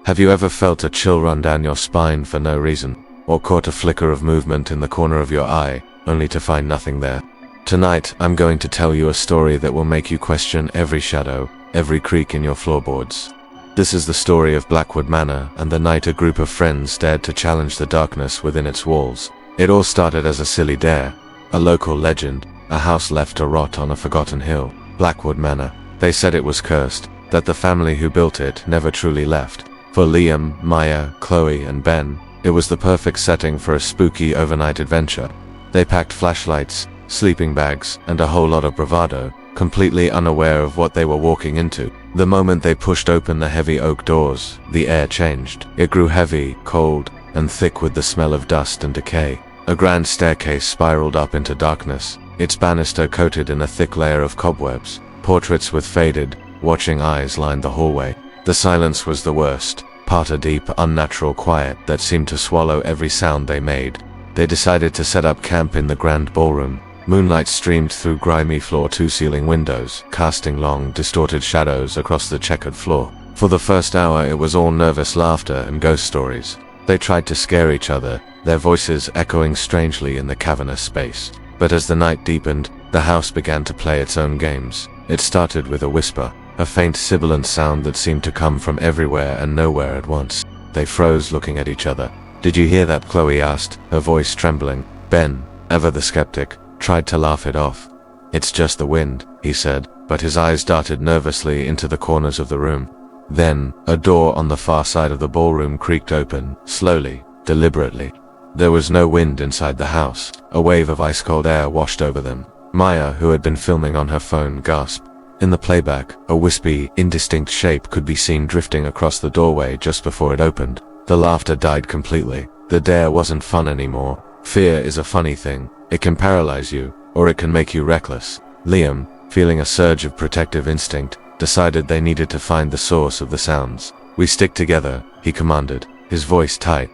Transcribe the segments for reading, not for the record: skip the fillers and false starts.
Have you ever felt a chill run down your spine for no reason? Or caught a flicker of movement in the corner of your eye, only to find nothing there? Tonight, I'm going to tell you a story that will make you question every shadow, every creak in your floorboards. This is the story of Blackwood Manor and the night a group of friends dared to challenge the darkness within its walls. It all started as a silly dare, a local legend, a house left to rot on a forgotten hill. Blackwood Manor. They said it was cursed, that the family who built it never truly left. For Liam, Maya, Chloe, and Ben, it was the perfect setting for a spooky overnight adventure. They packed flashlights, sleeping bags, and a whole lot of bravado, completely unaware of what they were walking into. The moment they pushed open the heavy oak doors, the air changed. It grew heavy, cold, and thick with the smell of dust and decay. A grand staircase spiraled up into darkness, its banister coated in a thick layer of cobwebs. Portraits with faded, watching eyes lined the hallway. The silence was the worst, part a deep, unnatural quiet that seemed to swallow every sound they made. They decided to set up camp in the grand ballroom. Moonlight streamed through grimy floor-to-ceiling windows, casting long, distorted shadows across the checkered floor. For the first hour it was all nervous laughter and ghost stories. They tried to scare each other, their voices echoing strangely in the cavernous space. But as the night deepened, the house began to play its own games. It started with a whisper, a faint sibilant sound that seemed to come from everywhere and nowhere at once. They froze, looking at each other. "Did you hear that?" Chloe asked, her voice trembling. Ben, ever the skeptic, tried to laugh it off. "It's just the wind," he said, but his eyes darted nervously into the corners of the room. Then, a door on the far side of the ballroom creaked open, slowly, deliberately. There was no wind inside the house. A wave of ice-cold air washed over them. Maya, who had been filming on her phone, gasped. In the playback, a wispy, indistinct shape could be seen drifting across the doorway just before it opened. The laughter died completely. The dare wasn't fun anymore. Fear is a funny thing. It can paralyze you, or it can make you reckless. Liam, feeling a surge of protective instinct, decided they needed to find the source of the sounds. "We stick together," he commanded, his voice tight.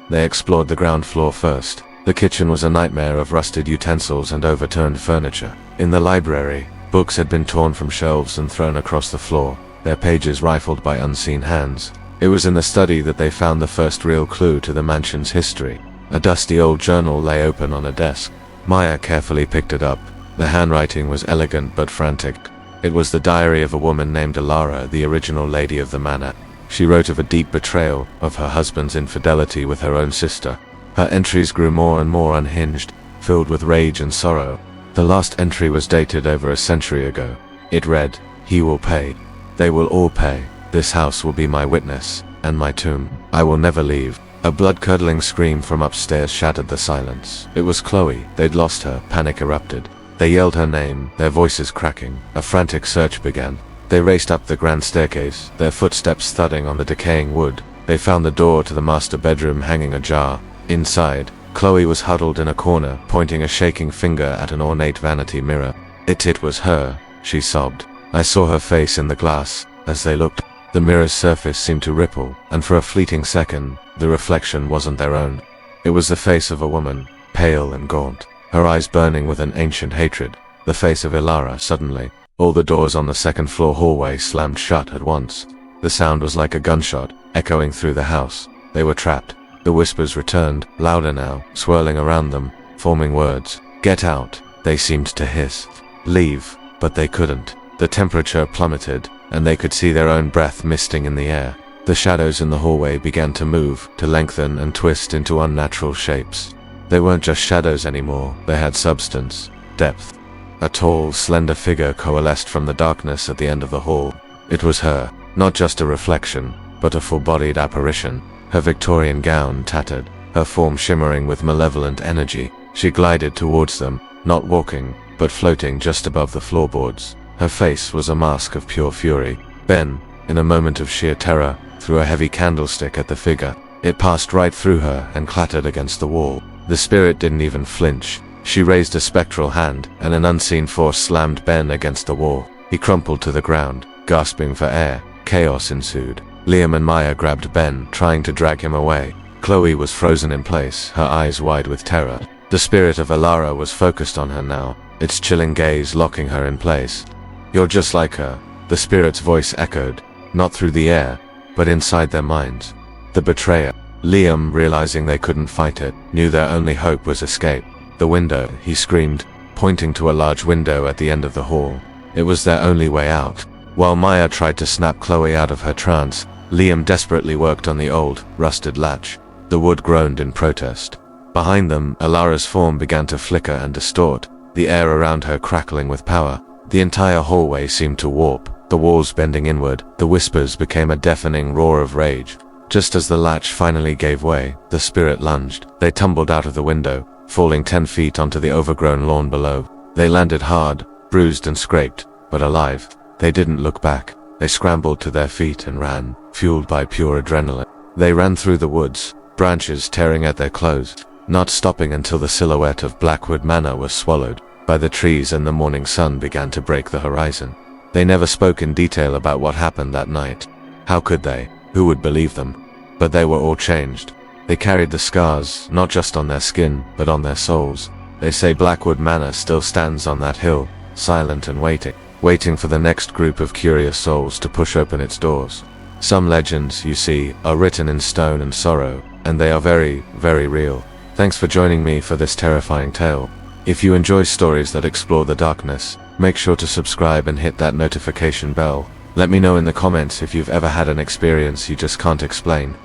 They explored the ground floor first. The kitchen was a nightmare of rusted utensils and overturned furniture. In the library, books had been torn from shelves and thrown across the floor, their pages rifled by unseen hands. It was in the study that they found the first real clue to the mansion's history. A dusty old journal lay open on a desk. Maya carefully picked it up. The handwriting was elegant but frantic. It was the diary of a woman named Alara, the original lady of the manor. She wrote of a deep betrayal, of her husband's infidelity with her own sister. Her entries grew more and more unhinged, filled with rage and sorrow. The last entry was dated over a century ago. It read, "He will pay. They will all pay. This house will be my witness, and my tomb. I will never leave." A blood-curdling scream from upstairs shattered the silence. It was Chloe. They'd lost her. Panic erupted. They yelled her name, their voices cracking. A frantic search began. They raced up the grand staircase, their footsteps thudding on the decaying wood. They found the door to the master bedroom hanging ajar. Inside, Chloe was huddled in a corner, pointing a shaking finger at an ornate vanity mirror. It was her, she sobbed. "I saw her face in the glass." As they looked, the mirror's surface seemed to ripple, and for a fleeting second, the reflection wasn't their own. It was the face of a woman, pale and gaunt, her eyes burning with an ancient hatred. The face of Alara. Suddenly, all the doors on the second-floor hallway slammed shut at once. The sound was like a gunshot, echoing through the house. They were trapped. The whispers returned, louder now, swirling around them, forming words. "Get out," they seemed to hiss. "Leave," but they couldn't. The temperature plummeted, and they could see their own breath misting in the air. The shadows in the hallway began to move, to lengthen and twist into unnatural shapes. They weren't just shadows anymore, they had substance, depth. A tall, slender figure coalesced from the darkness at the end of the hall. It was her, not just a reflection, but a full-bodied apparition. Her Victorian gown tattered, her form shimmering with malevolent energy. She glided towards them, not walking, but floating just above the floorboards. Her face was a mask of pure fury. Ben, in a moment of sheer terror, threw a heavy candlestick at the figure. It passed right through her and clattered against the wall. The spirit didn't even flinch. She raised a spectral hand, and an unseen force slammed Ben against the wall. He crumpled to the ground, gasping for air. Chaos ensued. Liam and Maya grabbed Ben, trying to drag him away. Chloe was frozen in place, her eyes wide with terror. The spirit of Alara was focused on her now, its chilling gaze locking her in place. "You're just like her," The spirit's voice echoed, not through the air, but inside their minds. The betrayer. Liam, realizing they couldn't fight it, knew their only hope was escape. The window, he screamed, pointing to a large window at the end of the hall. It was their only way out. While Maya tried to snap Chloe out of her trance, Liam desperately worked on the old, rusted latch. The wood groaned in protest. Behind them, Alara's form began to flicker and distort, the air around her crackling with power. The entire hallway seemed to warp, the walls bending inward. The whispers became a deafening roar of rage. Just as the latch finally gave way, the spirit lunged. They tumbled out of the window, falling 10 feet onto the overgrown lawn below. They landed hard, bruised and scraped, but alive. They didn't look back. They scrambled to their feet and ran, fueled by pure adrenaline. They ran through the woods, branches tearing at their clothes, not stopping until the silhouette of Blackwood Manor was swallowed by the trees and the morning sun began to break the horizon. They never spoke in detail about what happened that night. How could they? Who would believe them? But they were all changed. They carried the scars, not just on their skin, but on their souls. They say Blackwood Manor still stands on that hill, silent and waiting for the next group of curious souls to push open its doors. Some legends, you see, are written in stone and sorrow, and they are very, very real. Thanks for joining me for this terrifying tale. If you enjoy stories that explore the darkness, make sure to subscribe and hit that notification bell. Let me know in the comments if you've ever had an experience you just can't explain.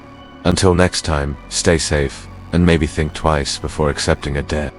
Until next time, stay safe, and maybe think twice before accepting a debt.